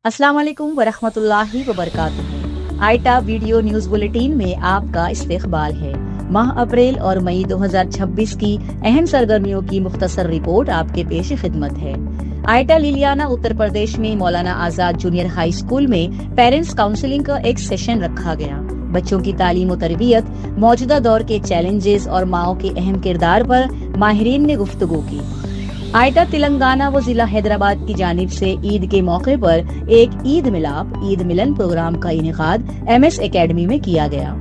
अस्सलाम वालेकुम वरहमत उल्लाहि वबरकातुहू। Iota video news bulletin में आपका इस्तकबाल है। माह अप्रैल और मई 2026 की अहम सरगर्मियों की मुख्तसर रिपोर्ट आपके पेश खिदमत है। आइटा लिलियाना उत्तर प्रदेश में Maulana Azad junior high school में पेरेंट्स काउंसलिंग का एक सेशन रखा गया। बच्चों की तालीम और तरबियत, मौजूदा दौर के चैलेंजेस और माओ के अहम किरदार पर माहिरीन ने गुफ्तगू की। आइटा तेलंगाना व जिला हैदराबाद की जानिब से ईद के मौके पर एक ईद मिलाप ईद मिलन प्रोग्राम का इनेकाद MS एकेडमी में किया गया।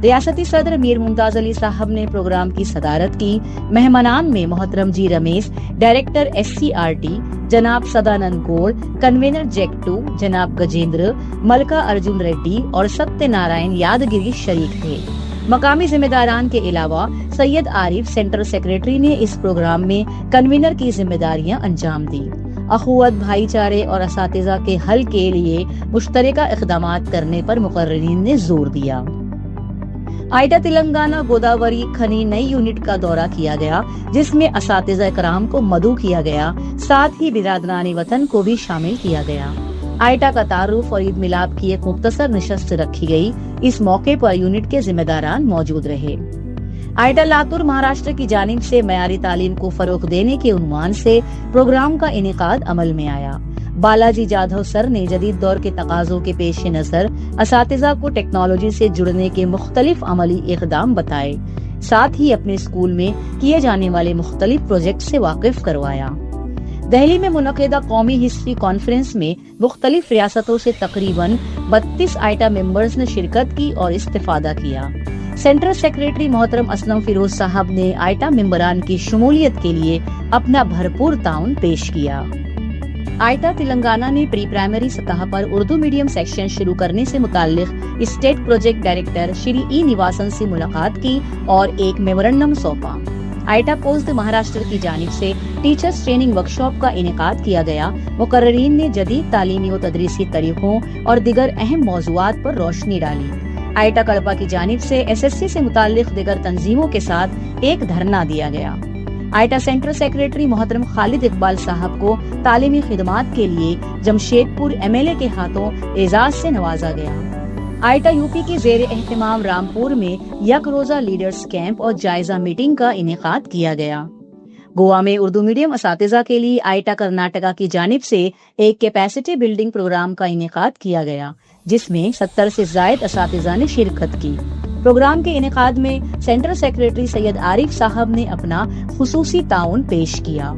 रियासती सदर मीर मुमताज अली साहब ने प्रोग्राम की सदारत की। मेहमानान में मोहतरम जी रमेश, डायरेक्टर SCRT जनाब सदानंद गौड़, कन्वेनर JEC2 जनाब गजेंद्र, मलका अर्जुन रेड्डी और सत्य नारायण यादगिरी शरीक थे। मकामी जिम्मेदारान के अलावा सैयद आरिफ सेंट्रल सेक्रेटरी ने इस प्रोग्राम में कन्वीनर की जिम्मेदारियां अंजाम दी। अखुवत, भाईचारे और असातिज़ा के हल के लिए मुश्तरका इक़दामात करने पर मुकर्ररीन ने जोर दिया। आइटा तेलंगाना गोदावरी खनी नई यूनिट का दौरा किया गया, जिसमें असातिज़ा कराम को मदऊ किया गया, साथ ही बिरादरानी वतन को भी शामिल किया गया। आइटा का तारुफ और ईद मिलाप की एक मुख्तसर निशस्त रखी गई। इस मौके पर यूनिट के जिम्मेदारान मौजूद रहे। आइटा लातूर महाराष्ट्र की जानिब से मयारी तालीम को फरोग देने के उन्वान से प्रोग्राम का इनेकाद अमल में आया। बालाजी जाधव सर ने जदीद दौर के तकाज़ों के पेश नजर असातिज़ा को टेक्नोलॉजी से जुड़ने के मुख्तलिफ अमली इक़दाम बताए, साथ ही अपने स्कूल में किए जाने वाले मुख्तलिफ प्रोजेक्ट से वाकिफ करवाया। दिल्ली में मुनक़िदा कौमी हिस्ट्री कॉन्फ्रेंस में मुख्तलिफ रियासतों से तकरीबन 32 आइटा मेंबर्स ने शिरकत की और इस्तिफादा किया। सेंट्रल सेक्रेटरी मोहतरम असलम फिरोज साहब ने आइटा मेंबरान की शमूलियत के लिए अपना भरपूर ताउन पेश किया। आइटा तेलंगाना ने प्री प्राइमरी सतह पर उर्दू मीडियम सेक्शन शुरू करने से मुताल्लिक स्टेट प्रोजेक्ट डायरेक्टर श्री ई निवासन से मुलाकात की और एक मेमोरेंडम सौंपा। आइटा पोस्ट महाराष्ट्र की जानिब से टीचर्स ट्रेनिंग वर्कशॉप का इनेकाद किया गया। मुकर्ररीन ने जदीद तालीमी और तदरीसी तरीकों और दिगर अहम मौज़ूआत पर रोशनी डाली। आइटा कड़पा की जानिब से SSC से मुताल्लिक दिगर तंजीमों के साथ एक धरना दिया गया। आइटा सेंट्रल सेक्रेटरी मोहतरम खालिद इकबाल साहब को तालीमी खिदमात के लिए जमशेदपुर MLA के हाथों एजाज से नवाजा गया। आइटा यूपी के ज़ेर एहतमाम रामपुर में यक रोजा लीडर्स कैंप और जायजा मीटिंग का इनेकाद किया गया। गोवा में उर्दू मीडियम असातिज़ा के लिए आइटा कर्नाटका की जानिब से एक कैपेसिटी बिल्डिंग प्रोग्राम का इनेकाद किया गया, जिसमें 70 से ज़ायद असातिज़ा ने शिरकत की। प्रोग्राम के इनेकाद में सेंट्रल सेक्रेटरी सैयद आरिफ साहब ने अपना खुसूसी ताउन पेश किया।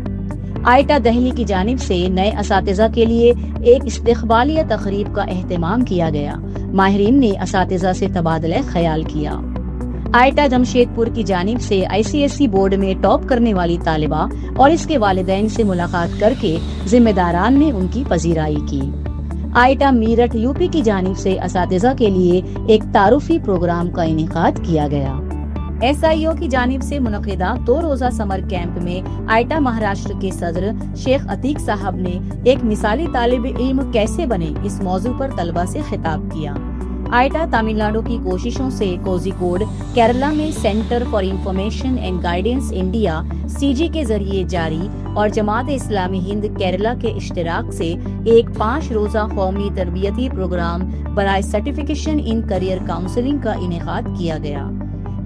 आइटा दिल्ली की जानिब से नए असातिज़ा के लिए एक इस्तक़बालिया तक़रीब का एहतमाम किया गया। माहिरीन ने असातिज़ा से तबादला ख्याल किया। आइटा जमशेदपुर की जानिब से ICSE बोर्ड में टॉप करने वाली तालिबा और इसके वालिदैन से मुलाकात करके जिम्मेदारान ने उनकी पजीराई की। आइटा मीरठ यूपी की जानिब से असातिज़ा के लिए एक तारुफी प्रोग्राम का इनेकाद किया गया। SIO की जानिब से मुनक़िदा 2 रोजा समर कैंप में आइटा महाराष्ट्र के सदर शेख अतीक साहब ने एक मिसाली तालिब इल्म कैसे बने इस मौजू पर तलबा से खिताब किया। आइटा तमिलनाडु की कोशिशों से कोझिकोड केरला में centre for information and guidance India CG के जरिए जारी और जमात इस्लामी हिंद केरला के इश्तिराक से एक 5 रोजा कौमी तरबियती प्रोग्राम बराए सर्टिफिकेशन इन करियर काउंसलिंग का इनेकाद किया गया।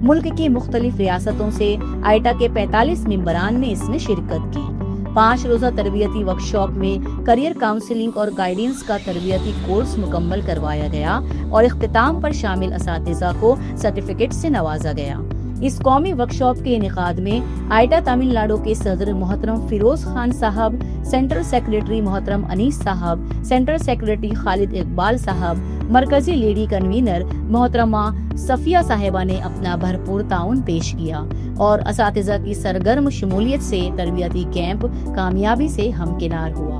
मुल्क की मुख्तलिफ रियासतों से आइटा के 45 मेंबरान ने इसमें शिरकत की। 5 रोजा तरबियती वर्कशॉप में करियर काउंसलिंग और गाइडेंस का तरबियती कोर्स मुकम्मल करवाया गया और इख्तिताम पर शामिल असातिज़ा को सर्टिफिकेट से नवाजा गया। इस कौमी वर्कशॉप के इनेकाद में आइटा तमिलनाडु के सदर मोहतरम फिरोज खान साहब, सेंट्रल सेक्रेटरी मोहतरम अनीस साहब, सेंट्रल सेक्रेटरी खालिद इकबाल साहब, मरकजी लेडी कन्वीनर मोहतरमा सफिया साहिबा ने अपना भरपूर ताउन पेश किया और असातिज़ा की सरगर्म शमूलियत से तरबियती कैंप कामयाबी से हमकिनार हुआ।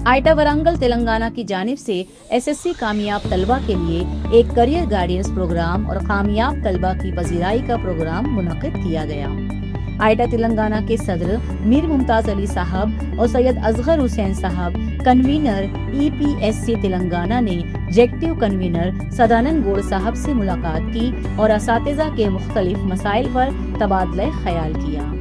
आइटा वरंगल तेलंगाना की जानिब से SSC कामयाब तलबा के लिए एक करियर गाइडेंस प्रोग्राम और कामयाब तलबा की पजीराई का प्रोग्राम मुनक़िद किया गया। आइटा तेलंगाना के सदर मीर मुमताज अली साहब और सैयद असगर हुसैन साहब, कन्वीनर EPSC तेलंगाना ने JEC2 कन्वीनर सदानंद गौड़ साहब से मुलाकात की और असातिज़ा के मुख्तलिफ मसाइल पर तबादला ख्याल किया।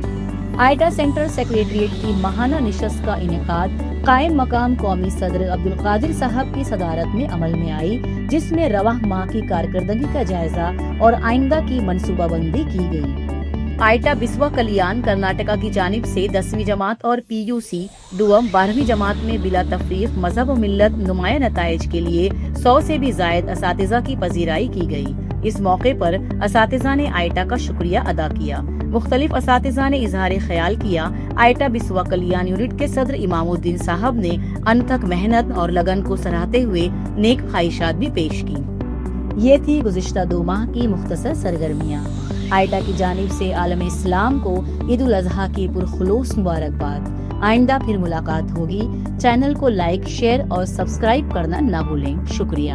आइटा सेंट्रल सेक्रेटरिएट की माहाना निशस्त का इनेकाद قائم مقام قومی صدر عبدالقادر صاحب کی صدارت میں عمل میں آئی، جس میں رواں ماہ کی کارکردگی کا جائزہ اور آئندہ کی منصوبہ بندی کی گئی۔ آئٹا بسوا کلیان کرناٹکا کی جانب سے 10ویں جماعت اور پی یو سی دوم 12ویں جماعت میں بلا تفریق مذہب و ملت نمایاں نتائج کے لیے 100 سے بھی زائد اساتذہ کی پذیرائی کی گئی۔ اس موقع پر اساتذہ نے آئٹا کا شکریہ ادا کیا۔ مختلف اساتذہ نے اظہار خیال کیا۔ آئٹا بسوا کلیان یونٹ کے صدر امام الدین صاحب نے انتھک محنت اور لگن کو سراہتے ہوئے نیک خواہشات بھی پیش کی۔ یہ تھی گزشتہ 2 ماہ کی مختصر سرگرمیاں۔ آئٹا کی جانب سے عالم اسلام کو عید الاضحیٰ کی پرخلوص مبارکباد۔ آئندہ پھر ملاقات ہوگی۔ چینل کو لائک، شیئر اور سبسکرائب کرنا نہ بھولیں۔ شکریہ۔